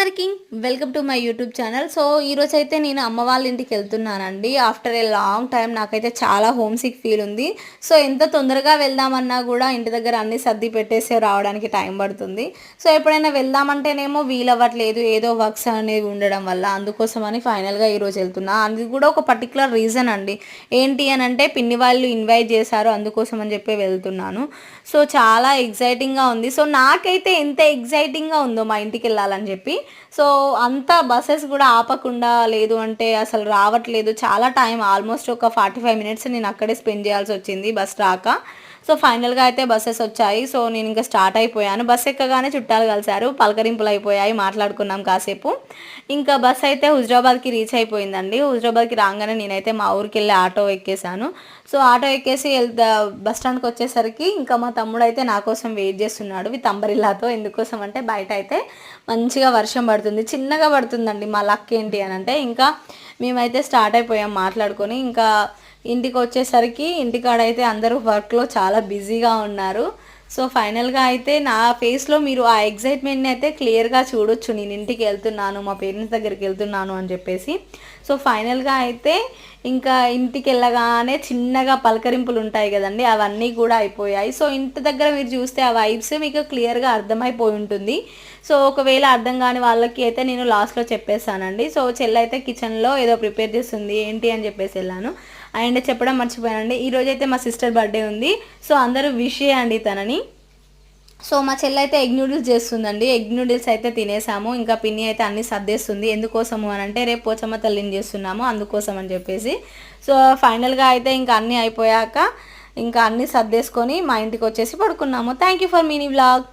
Working welcome to my YouTube channel. So ఈరోజు అయితే నేను అమ్మ వాళ్ళ ఇంటికి వెళ్తున్నానండి. ఆఫ్టర్ ఏ లాంగ్ టైం నాకైతే చాలా హోమ్ సిక్ ఫీల్ ఉంది. సో ఎంత తొందరగా వెళ్దామన్నా కూడా ఇంటి దగ్గర అన్ని సర్ది పెట్టేసి రావడానికి టైం పడుతుంది. సో ఎప్పుడైనా వెళ్దామంటేనేమో వీలవ్వట్లేదు, ఏదో వర్క్స్ అనేవి ఉండడం వల్ల. అందుకోసమని ఫైనల్గా ఈరోజు వెళ్తున్నా. అది కూడా ఒక పర్టికులర్ రీజన్ అండి. ఏంటి అని అంటే పిన్ని వాళ్ళు ఇన్వైట్ చేశారు, అందుకోసం అని చెప్పి వెళ్తున్నాను. సో చాలా ఎగ్జైటింగ్గా ఉంది. సో నాకైతే ఎంత ఎగ్జైటింగ్గా ఉందో మా ఇంటికి వెళ్ళాలని చెప్పి. సో అంతా బస్సెస్ కూడా ఆపకుండా, లేదు అంటే అసలు రావట్లేదు. చాలా టైం, ఆల్మోస్ట్ ఒక 45 మినిట్స్ నేను అక్కడే స్పెండ్ చేయాల్సి వచ్చింది బస్ రాక. సో ఫైనల్గా అయితే బస్సెస్ వచ్చాయి. సో నేను ఇంకా స్టార్ట్ అయిపోయాను. బస్ ఎక్కగానే చుట్టాలు కలిశారు, పలకరింపులు అయిపోయాయి, మాట్లాడుకున్నాం కాసేపు. ఇంకా బస్ అయితే హుజరాబాద్కి రీచ్ అయిపోయిందండి. హుజరాబాద్కి రాగానే నేనైతే మా ఊరికి వెళ్ళి ఆటో ఎక్కేసాను. సో ఆటో ఎక్కేసి బస్ స్టాండ్కి వచ్చేసరికి ఇంకా మా తమ్ముడు అయితే నా కోసం వెయిట్ చేస్తున్నాడు విత్ అంబరిల్లాతో. ఎందుకోసం అంటే బయట అయితే మంచిగా వర్షం పడుతుంది, చిన్నగా పడుతుందండి. మా లక్ ఏంటి అని అంటే ఇంకా మేమైతే స్టార్ట్ అయిపోయాం మాట్లాడుకొని. ఇంకా ఇంటికి వచ్చేసరికి ఇంటికాడైతే అందరూ వర్క్లో చాలా బిజీగా ఉన్నారు. సో ఫైనల్గా అయితే నా ఫేస్లో మీరు ఆ ఎగ్జైట్మెంట్ని అయితే క్లియర్గా చూడొచ్చు. నేను ఇంటికి వెళ్తున్నాను, మా పేరెంట్స్ దగ్గరికి వెళ్తున్నాను అని చెప్పేసి. సో ఫైనల్గా అయితే ఇంకా ఇంటికి వెళ్ళగానే చిన్నగా పలకరింపులు ఉంటాయి కదండి, అవన్నీ కూడా అయిపోయాయి. సో ఇంటి దగ్గర మీరు చూస్తే ఆ వైబ్స్ మీకు క్లియర్గా అర్థమైపోయి ఉంటుంది. సో ఒకవేళ అర్థం కాని వాళ్ళకి అయితే నేను లాస్ట్లో చెప్పేస్తానండి. సో చెల్లి అయితే కిచెన్లో ఏదో ప్రిపేర్ చేస్తుంది, ఏంటి అని చెప్పేసి వెళ్ళాను. అండ్ చెప్పడం మర్చిపోయానండి, ఈరోజైతే మా సిస్టర్ బర్త్డే ఉంది. సో అందరూ విష్ చేయండి తనని. సో మా చెల్లి అయితే ఎగ్ నూడిల్స్ చేస్తుందండి. ఎగ్ నూడిల్స్ అయితే తినేసాము. ఇంకా పిన్ని అయితే అన్నీ సర్దేస్తుంది. ఎందుకోసము అని అంటే రేపు పోచమ్మ తల్లిని చేస్తున్నాము, అందుకోసం అని చెప్పేసి. సో ఫైనల్గా అయితే ఇంకా అన్నీ అయిపోయాక ఇంకా అన్నీ సర్దేసుకొని మా ఇంటికి వచ్చేసి పడుకున్నాము. Thank you for mini vlog.